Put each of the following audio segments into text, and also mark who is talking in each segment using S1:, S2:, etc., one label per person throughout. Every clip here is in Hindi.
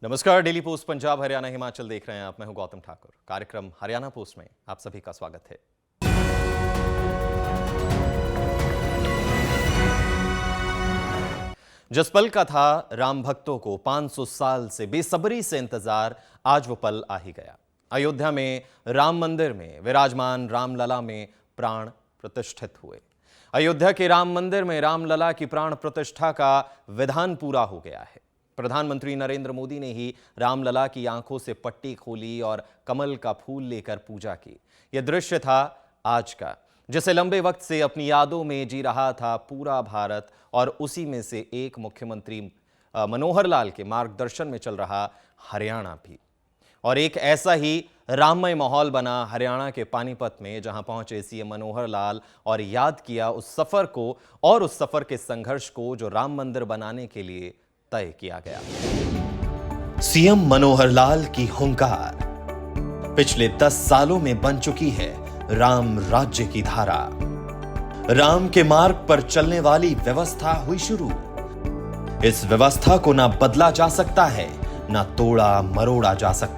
S1: नमस्कार, डेली पोस्ट पंजाब हरियाणा हिमाचल देख रहे हैं आप। मैं हूं गौतम ठाकुर। कार्यक्रम हरियाणा पोस्ट में आप सभी का स्वागत है। जिस पल का था राम भक्तों को 500 साल से बेसब्री से इंतजार, आज वो पल आ ही गया। अयोध्या में राम मंदिर में विराजमान रामलला में प्राण प्रतिष्ठित हुए। अयोध्या के राम मंदिर में रामलला की प्राण प्रतिष्ठा का विधान पूरा हो गया है। प्रधानमंत्री नरेंद्र मोदी ने ही रामलला की आंखों से पट्टी खोली और कमल का फूल लेकर पूजा की। यह दृश्य था आज का, जिसे लंबे वक्त से अपनी यादों में जी रहा था पूरा भारत, और उसी में से एक मुख्यमंत्री मनोहर लाल के मार्गदर्शन में चल रहा हरियाणा भी। और एक ऐसा ही राममय माहौल बना हरियाणा के पानीपत में, जहां पहुंचे सीएम मनोहर लाल और याद किया उस सफर को और उस सफर के संघर्ष को जो राम मंदिर बनाने के लिए तय किया गया। सीएम मनोहर लाल की हुंकार पिछले 10 सालों में बन चुकी है राम राज्य की धारा। राम के मार्ग पर चलने वाली व्यवस्था हुई शुरू। इस व्यवस्था को ना बदला जा सकता है, ना तोड़ा मरोड़ा जा सकता।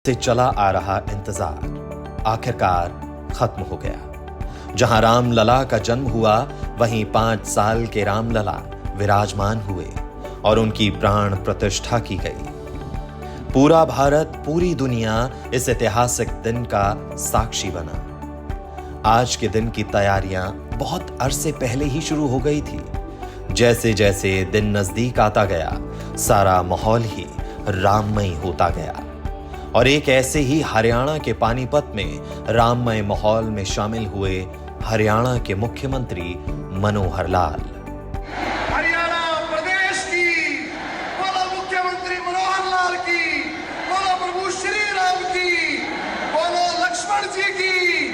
S1: से चला आ रहा इंतजार आखिरकार खत्म हो गया। जहां रामलला का जन्म हुआ, वहीं 5 साल के रामलला विराजमान हुए और उनकी प्राण प्रतिष्ठा की गई। पूरा भारत, पूरी दुनिया इस ऐतिहासिक दिन का साक्षी बना। आज के दिन की तैयारियां बहुत अरसे पहले ही शुरू हो गई थी। जैसे जैसे दिन नजदीक आता गया, सारा माहौल ही राममय होता गया। और एक ऐसे ही हरियाणा के पानीपत में राममय माहौल में शामिल हुए हरियाणा के मुख्यमंत्री मनोहर लाल।
S2: हरियाणा प्रदेश की बोलो मुख्यमंत्री मनोहर लाल की, बोलो प्रभु श्री राम की, बोलो लक्ष्मण जी की,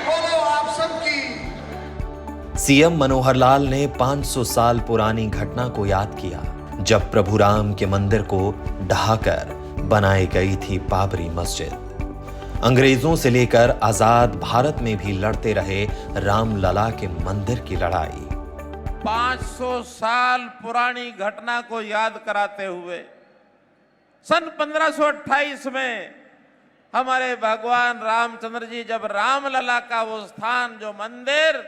S2: बोलो आप सब की।
S1: सीएम मनोहर लाल ने 500 साल पुरानी घटना को याद किया, जब प्रभु राम के मंदिर को ढहाकर बनाई गई थी बाबरी मस्जिद। अंग्रेजों से लेकर आजाद भारत में भी लड़ते रहे रामलला के मंदिर की लड़ाई।
S3: 500 साल पुरानी घटना को याद कराते हुए सन 1528 में हमारे भगवान रामचंद्र जी जब रामलला का वो स्थान, जो मंदिर,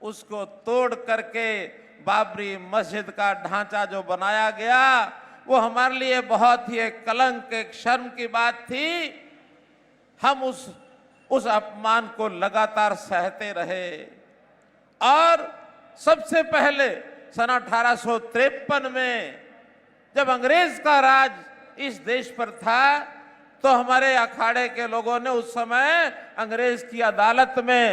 S3: उसको तोड़ करके बाबरी मस्जिद का ढांचा जो बनाया गया, वो हमारे लिए बहुत ही एक कलंक, एक शर्म की बात थी। हम उस अपमान को लगातार सहते रहे। और सबसे पहले सन 1853 में जब अंग्रेज का राज इस देश पर था, तो हमारे अखाड़े के लोगों ने उस समय अंग्रेज की अदालत में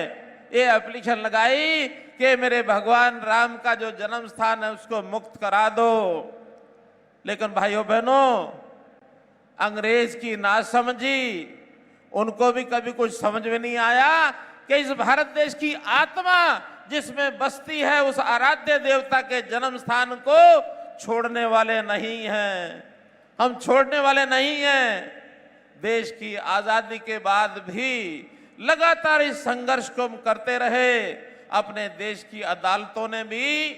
S3: ये एप्लीकेशन लगाई कि मेरे भगवान राम का जो जन्म स्थान है उसको मुक्त करा दो। लेकिन भाइयों बहनों, अंग्रेज की नासमझी, उनको भी कभी कुछ समझ में नहीं आया कि इस भारत देश की आत्मा जिसमें बसती है, उस आराध्य देवता के जन्म स्थान को छोड़ने वाले नहीं हैं। हम छोड़ने वाले नहीं हैं। देश की आजादी के बाद भी लगातार इस संघर्ष को हम करते रहे। अपने देश की अदालतों ने भी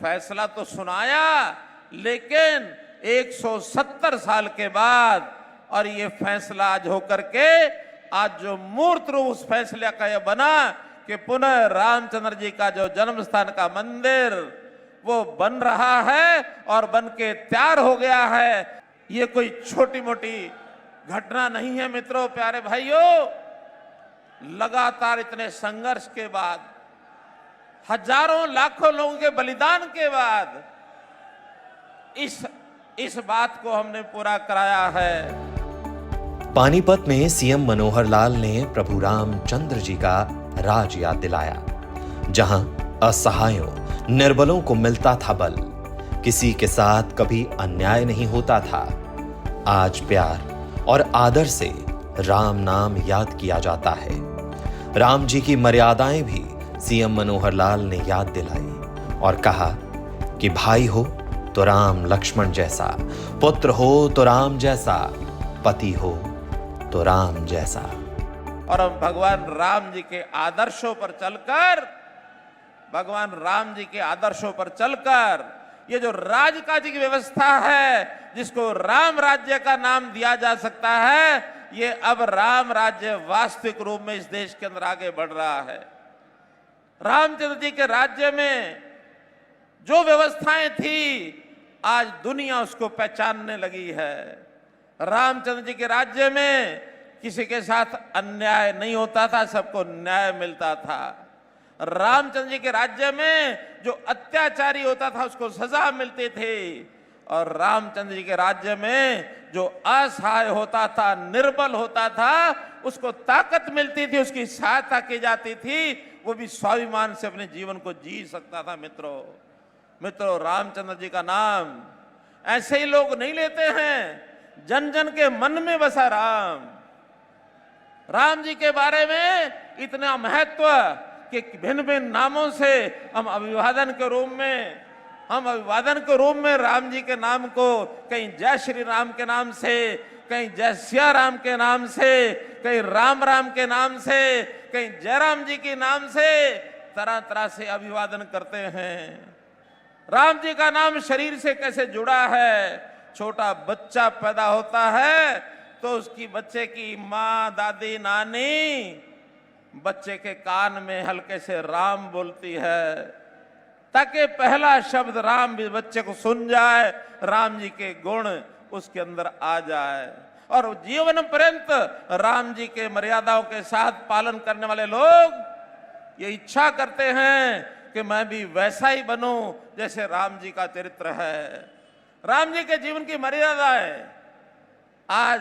S3: फैसला तो सुनाया, लेकिन 170 साल के बाद, और ये फैसला आज होकर के आज जो मूर्त रूप उस फैसले का यह बना कि पुनः रामचंद्र जी का जो जन्म स्थान का मंदिर वो बन रहा है और बन के तैयार हो गया है। ये कोई छोटी मोटी घटना नहीं है मित्रों, प्यारे भाइयों। लगातार इतने संघर्ष के बाद, हजारों लाखों लोगों के बलिदान के बाद इस बात को हमने पूरा कराया है।
S1: पानीपत में सीएम मनोहर लाल ने प्रभु रामचंद्र जी का राज याद दिलाया, जहां असहायों, निर्बलों को मिलता था बल, किसी के साथ कभी अन्याय नहीं होता था। आज प्यार और आदर से राम नाम याद किया जाता है। राम जी की मर्यादाएं भी सीएम मनोहर लाल ने याद दिलाई और कहा कि भाई हो तो राम लक्ष्मण जैसा, पुत्र हो तो राम जैसा, पति हो तो राम जैसा।
S3: और हम भगवान राम जी के आदर्शों पर चलकर, भगवान राम जी के आदर्शों पर चलकर ये जो राजकाज की व्यवस्था है, जिसको राम राज्य का नाम दिया जा सकता है, ये अब राम राज्य वास्तविक रूप में इस देश के अंदर आगे बढ़ रहा है। रामचंद्र जी के राज्य में जो व्यवस्थाएं थी, आज दुनिया उसको पहचानने लगी है। रामचंद्र जी के राज्य में किसी के साथ अन्याय नहीं होता था, सबको न्याय मिलता था। रामचंद्र जी के राज्य में जो अत्याचारी होता था उसको सजा मिलती थी, और रामचंद्र जी के राज्य में जो असहाय होता था, निर्बल होता था, उसको ताकत मिलती थी, उसकी सहायता की जाती थी, वो भी स्वाभिमान से अपने जीवन को जी सकता था। मित्रों, रामचंद्र जी का नाम ऐसे ही लोग नहीं लेते हैं, जन जन के मन में बसा राम जी के बारे में इतना महत्व कि भिन्न भिन्न नामों से हम अभिवादन के रूप में राम जी के नाम को कहीं जय श्री राम के नाम से, कहीं जय सिया राम के नाम से, कहीं राम राम के नाम से, कहीं जयराम जी के नाम से तरह तरह से अभिवादन करते हैं। राम जी का नाम शरीर से कैसे जुड़ा है? छोटा बच्चा पैदा होता है तो उसकी बच्चे की माँ, दादी, नानी बच्चे के कान में हल्के से राम बोलती है, ताकि पहला शब्द राम भी बच्चे को सुन जाए, राम जी के गुण उसके अंदर आ जाए। और जीवन पर्यंत राम जी के मर्यादाओं के साथ पालन करने वाले लोग ये इच्छा करते हैं कि मैं भी वैसा ही बनूं जैसे राम जी का चरित्र है। राम जी के जीवन की मर्यादाएं आज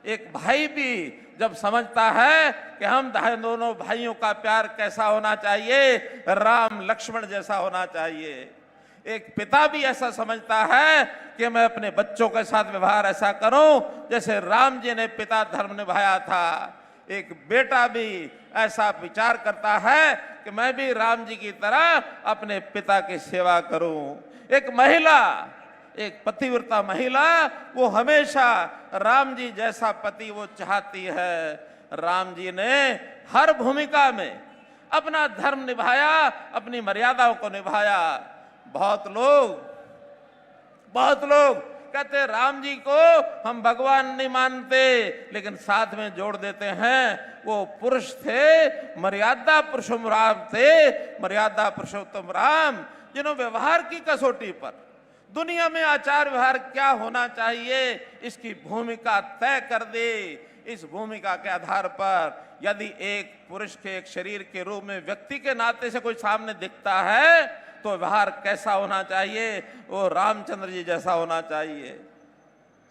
S3: एक भाई भी जब समझता है कि हम दोनों भाइयों का प्यार कैसा होना चाहिए, राम लक्ष्मण जैसा होना चाहिए। एक पिता भी ऐसा समझता है कि मैं अपने बच्चों के साथ व्यवहार ऐसा करूं जैसे राम जी ने पिता धर्म निभाया था। एक बेटा भी ऐसा विचार करता है कि मैं भी राम जी की तरह अपने पिता की सेवा करूं। एक महिला, एक पतिव्रता महिला, वो हमेशा राम जी जैसा पति वो चाहती है। राम जी ने हर भूमिका में अपना धर्म निभाया, अपनी मर्यादाओं को निभाया। बहुत लोग कहते राम जी को हम भगवान नहीं मानते, लेकिन साथ में जोड़ देते हैं वो पुरुष थे, मर्यादा पुरुषोत्तम राम थे, मर्यादा पुरुषोत्तम राम, जिन्होंने व्यवहार की कसौटी पर दुनिया में आचार व्यवहार क्या होना चाहिए इसकी भूमिका तय कर दे। इस भूमिका के आधार पर यदि एक पुरुष के एक शरीर के रूप में व्यक्ति के नाते से कोई सामने दिखता है तो व्यवहार कैसा होना चाहिए, वो रामचंद्र जी जैसा होना चाहिए।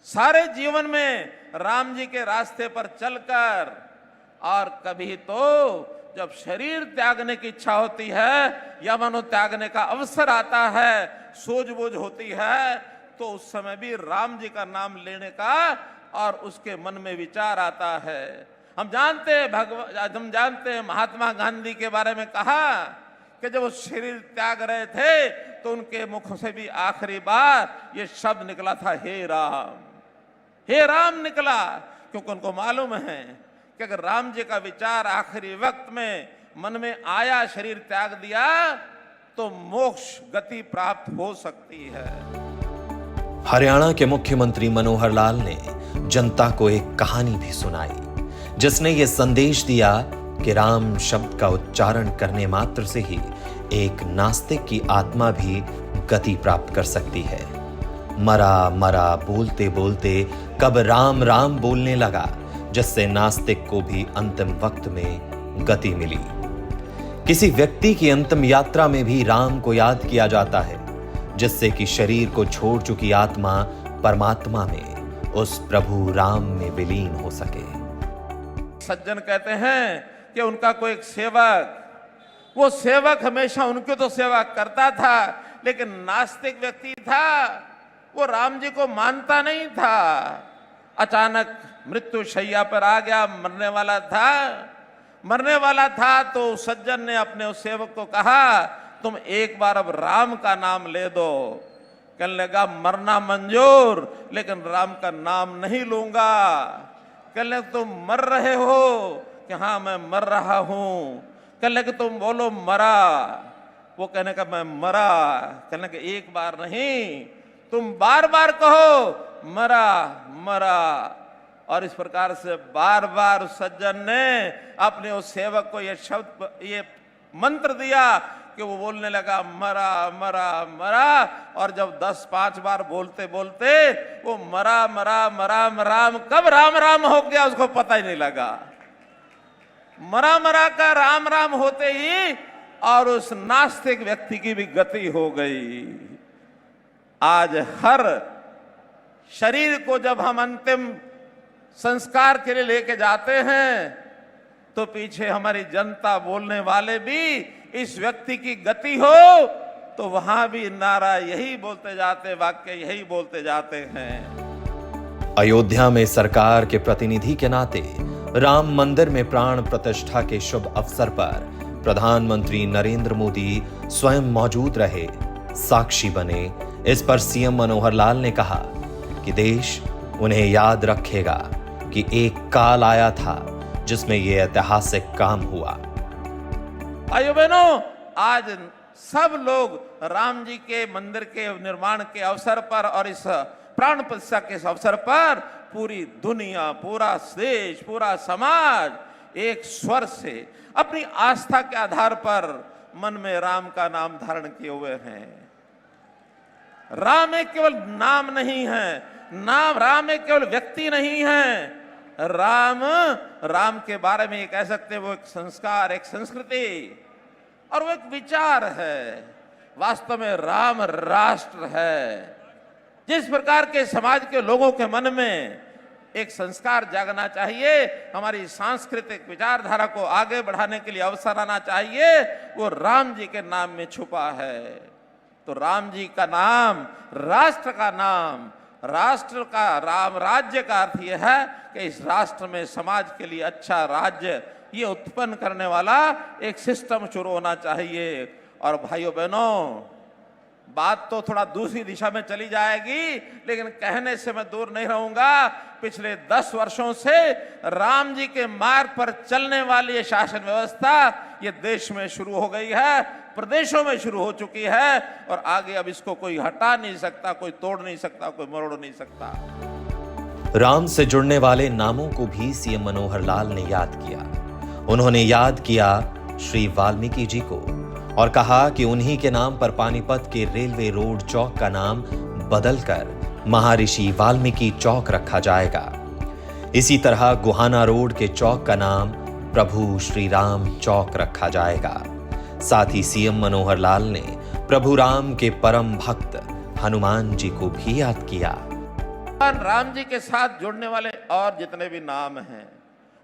S3: सारे जीवन में राम जी के रास्ते पर चलकर, और कभी तो जब शरीर त्यागने की इच्छा होती है या मनो त्यागने का अवसर आता है, सूझबूझ होती है, तो उस समय भी राम जी का नाम लेने का और उसके मन में विचार आता है। हम जानते हैं महात्मा गांधी के बारे में कहा कि जब वो शरीर त्याग रहे थे तो उनके मुख से भी आखिरी बार ये शब्द निकला था, हे राम निकला, क्योंकि उनको मालूम है कि अगर राम जी का विचार आखिरी वक्त में मन में आया, शरीर त्याग दिया, तो मोक्ष गति प्राप्त हो सकती है।
S1: हरियाणा के मुख्यमंत्री मनोहर लाल ने जनता को एक कहानी भी सुनाई, जिसने ये संदेश दिया कि राम शब्द का उच्चारण करने मात्र से ही एक नास्तिक की आत्मा भी गति प्राप्त कर सकती है। मरा मरा बोलते बोलते कब राम राम बोलने लगा, जिससे नास्तिक को भी अंतिम वक्त में गति मिली। किसी व्यक्ति की अंतिम यात्रा में भी राम को याद किया जाता है, जिससे कि शरीर को छोड़ चुकी आत्मा परमात्मा में, उस प्रभु राम में विलीन हो सके।
S3: सज्जन कहते हैं कि उनका कोई एक सेवक, वो सेवक हमेशा उनकी तो सेवा करता था, लेकिन नास्तिक व्यक्ति था, वो राम जी को मानता नहीं था। अचानक मृत्यु शैया पर आ गया, मरने वाला था तो सज्जन ने अपने उस सेवक को कहा, तुम एक बार अब राम का नाम ले दो। कहने लगा, मरना मंजूर, लेकिन राम का नाम नहीं लूंगा। कहने लगा, तुम मर रहे हो? कि हाँ मैं मर रहा हूं। कहने लगे, तुम बोलो मरा। वो कहने का मैं मरा। कहने लगे, एक बार नहीं, तुम बार बार कहो मरा मरा। और इस प्रकार से बार बार उस सज्जन ने अपने उस सेवक को ये शब्द, ये मंत्र दिया कि वो बोलने लगा मरा मरा मरा। और जब 10-5 बार बोलते बोलते वो मरा मरा मरा राम, कब राम राम हो गया उसको पता ही नहीं लगा। मरा मरा का राम राम होते ही और उस नास्तिक व्यक्ति की भी गति हो गई। आज हर शरीर को जब हम अंतिम संस्कार के लिए लेके जाते हैं तो पीछे हमारी जनता, बोलने वाले भी इस व्यक्ति की गति हो तो वहां भी नारा यही बोलते जाते, वाक्य यही बोलते जाते हैं।
S1: अयोध्या में सरकार के प्रतिनिधि के नाते राम मंदिर में प्राण प्रतिष्ठा के शुभ अवसर पर प्रधानमंत्री नरेंद्र मोदी स्वयं मौजूद रहे, साक्षी बने। इस पर सीएम मनोहर लाल ने कहा कि देश उन्हें याद रखेगा कि एक काल आया था जिसमें यह ऐतिहासिक काम हुआ।
S3: भाइयों बहनों, आज सब लोग राम जी के मंदिर के निर्माण के अवसर पर और इस प्राण प्रतिष्ठा के अवसर पर पूरी दुनिया, पूरा देश, पूरा समाज एक स्वर से अपनी आस्था के आधार पर मन में राम का नाम धारण किए हुए हैं। राम एक केवल नाम नहीं है, राम एक केवल व्यक्ति नहीं है। राम के बारे में ये कह सकते हैं वो एक संस्कार, एक संस्कृति और वो एक विचार है। वास्तव में राम राष्ट्र है। जिस प्रकार के समाज के लोगों के मन में एक संस्कार जागना चाहिए, हमारी सांस्कृतिक विचारधारा को आगे बढ़ाने के लिए अवसर आना चाहिए, वो राम जी के नाम में छुपा है। तो राम जी का नाम, राष्ट्र का नाम, राष्ट्र का राम, राज्य का अर्थ यह है कि इस राष्ट्र में समाज के लिए अच्छा राज्य ये उत्पन्न करने वाला एक सिस्टम शुरू होना चाहिए। और भाइयों बहनों, बात तो थोड़ा दूसरी दिशा में चली जाएगी, लेकिन कहने से मैं दूर नहीं रहूंगा। पिछले 10 वर्षों से राम जी के मार्ग पर चलने वाली ये शासन व्यवस्था ये देश में शुरू हो गई है, प्रदेशों में शुरू हो चुकी है और आगे अब इसको कोई हटा नहीं सकता, कोई तोड़ नहीं सकता, कोई मरोड़ नहीं सकता।
S1: राम से जुड़ने वाले नामों को भी सीएम मनोहर लाल ने याद किया। उन्होंने याद किया श्री वाल्मीकि जी को और कहा कि उन्हीं के नाम पर पानीपत के रेलवे रोड चौक का नाम बदलकर महर्षि वाल्मीकि चौक रखा जाएगा। इसी तरह गुहाना रोड के चौक का नाम प्रभु श्री राम चौक रखा जाएगा। साथ ही सीएम मनोहर लाल ने प्रभु राम के परम भक्त हनुमान जी को भी याद किया।
S3: राम जी के साथ जुड़ने वाले और जितने भी नाम हैं,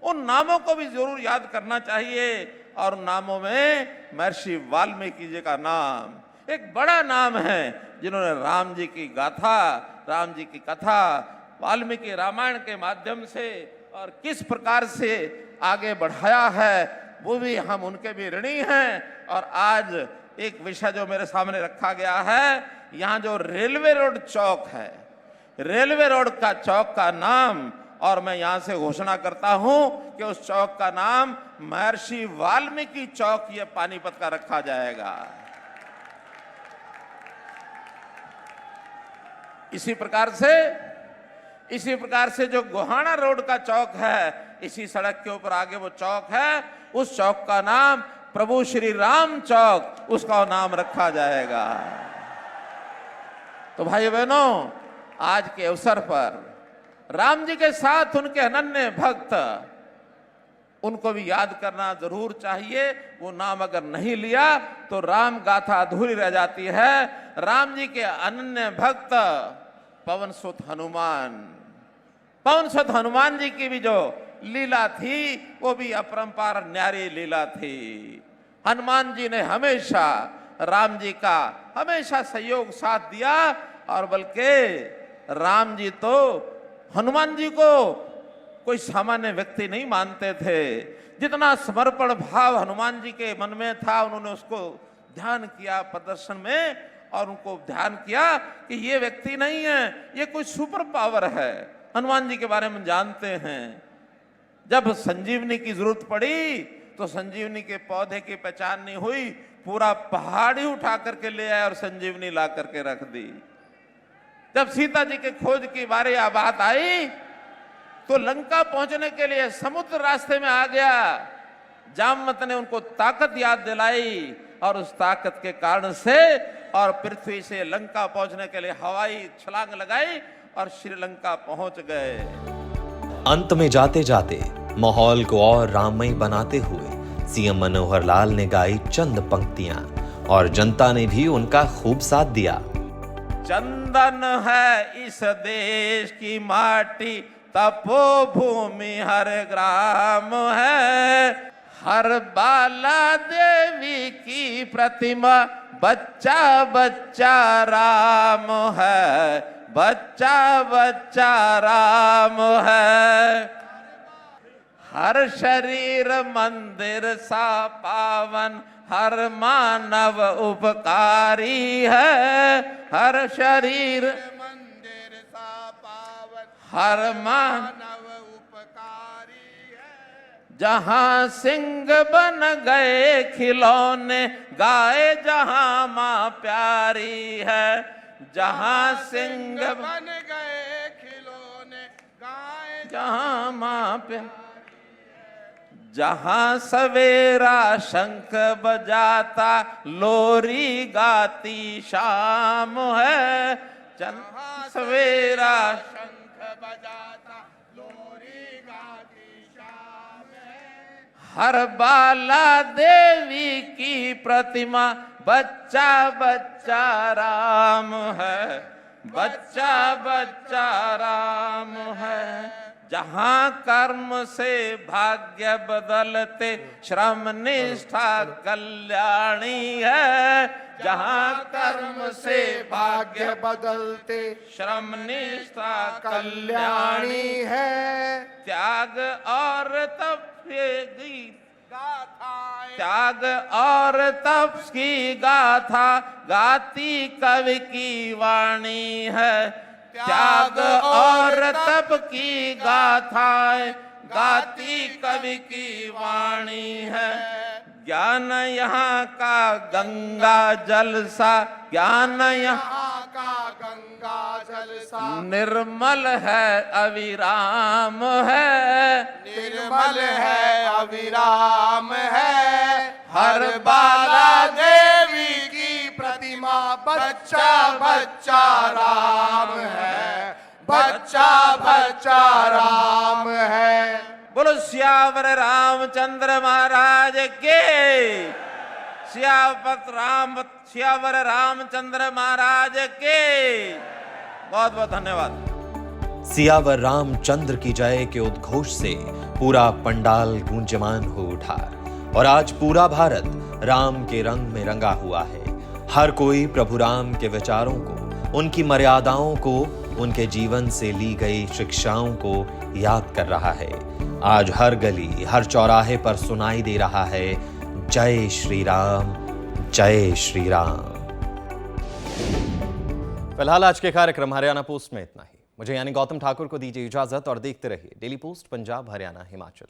S3: उन नामों को भी जरूर याद करना चाहिए। और उन नामों में महर्षि वाल्मीकि जी का नाम एक बड़ा नाम है, जिन्होंने राम जी की गाथा, राम जी की कथा वाल्मीकि रामायण के माध्यम से और किस प्रकार से आगे बढ़ाया है, वो भी हम उनके भी ऋणी हैं। और आज एक विषय जो मेरे सामने रखा गया है, यहाँ जो रेलवे रोड चौक है, रेलवे रोड का चौक का नाम, और मैं यहां से घोषणा करता हूं कि उस चौक का नाम महर्षि वाल्मीकि चौक ये पानीपत का रखा जाएगा। इसी प्रकार से जो गोहाना रोड का चौक है, इसी सड़क के ऊपर आगे वो चौक है, उस चौक का नाम प्रभु श्री राम चौक, उसका नाम रखा जाएगा। तो भाई बहनों, आज के अवसर पर राम जी के साथ उनके अनन्य भक्त, उनको भी याद करना जरूर चाहिए। वो नाम अगर नहीं लिया तो राम गाथा अधूरी रह जाती है। राम जी के अनन्य भक्त पवन सुत हनुमान। पवन सुत हनुमान जी की भी जो लीला थी वो भी अपरंपार न्यारी लीला थी। हनुमान जी ने हमेशा राम जी का हमेशा सहयोग साथ दिया, और बल्कि राम जी तो हनुमान जी को कोई सामान्य व्यक्ति नहीं मानते थे। जितना समर्पण भाव हनुमान जी के मन में था, उन्होंने उसको ध्यान किया प्रदर्शन में, और उनको ध्यान किया कि ये व्यक्ति नहीं है, ये कोई सुपर पावर है। हनुमान जी के बारे में जानते हैं, जब संजीवनी की जरूरत पड़ी तो संजीवनी के पौधे की पहचान नहीं हुई, पूरा पहाड़ी उठा करके ले आए और संजीवनी ला करके रख दी। जब सीता जी के खोज की बारे बात आई तो लंका पहुंचने के लिए समुद्र रास्ते में आ गया। जामवंत ने उनको ताकत याद दिलाई, और उस ताकत के कारण से और पृथ्वी से लंका पहुंचने के लिए हवाई छलांग लगाई और श्रीलंका पहुंच गए।
S1: अंत में जाते जाते माहौल को और राममय बनाते हुए सीएम मनोहर लाल ने गाई चंद पंक्तियां, और जनता ने भी उनका खूब साथ दिया।
S3: चंदन है इस देश की माटी, तपोभूमि हर ग्राम है, हर बाला देवी की प्रतिमा, बच्चा बच्चा राम है, बच्चा बच्चा राम है। हर शरीर मंदिर सा पावन, हर मानव उपकारी है, हर शरीर
S2: मंदिर सा पावन,
S3: हर मानव
S2: उपकारी है।
S3: जहां सिंह बन गए खिलौने, गाय जहां मां प्यारी है, जहां सिंह
S2: बन गए खिलौने, गाय
S3: जहां मां प्यारी, जहां सवेरा शंख बजाता, लोरी गाती शाम है, जहां सवेरा
S2: शंख बजाता, लोरी गाती शाम है।
S3: हर बाला देवी की प्रतिमा, बच्चा बच्चा राम है, बच्चा बच्चा राम है। जहां कर्म से भाग्य बदलते, श्रम निष्ठा कल्याणी है, जहां कर्म से भाग्य
S2: बदलते,
S3: श्रम निष्ठा
S2: कल्याणी है।
S3: त्याग और तप की
S2: गाथाएं,
S3: त्याग और तप की गाथा, गाती कवि की वाणी है, त्याग और तप की गाथाएं, गाती कवि की वाणी है। ज्ञान यहाँ का गंगा जल सा, ज्ञान यहाँ
S2: का गंगा जल सा,
S3: निर्मल है अविराम है,
S2: निर्मल है अविराम है। हर बाला देवी की प्रतिमा, बच्चा बच्चा राम है, बच्चा बच्चा राम है।
S3: बोलो सियावर रामचंद्र महाराज के, सियावर रामचंद्र महाराज के। बहुत बहुत धन्यवाद।
S1: सियावर रामचंद्र की जय के उद्घोष से पूरा पंडाल गूंजमान हो उठा, और आज पूरा भारत राम के रंग में रंगा हुआ है। हर कोई प्रभु राम के विचारों को, उनकी मर्यादाओं को, उनके जीवन से ली गई शिक्षाओं को याद कर रहा है। आज हर गली, हर चौराहे पर सुनाई दे रहा है, जय श्री राम, जय श्री राम। फिलहाल आज के कार्यक्रम हरियाणा पोस्ट में इतना ही। मुझे यानी गौतम ठाकुर को दीजिए इजाजत, और देखते रहिए डेली पोस्ट पंजाब हरियाणा हिमाचल।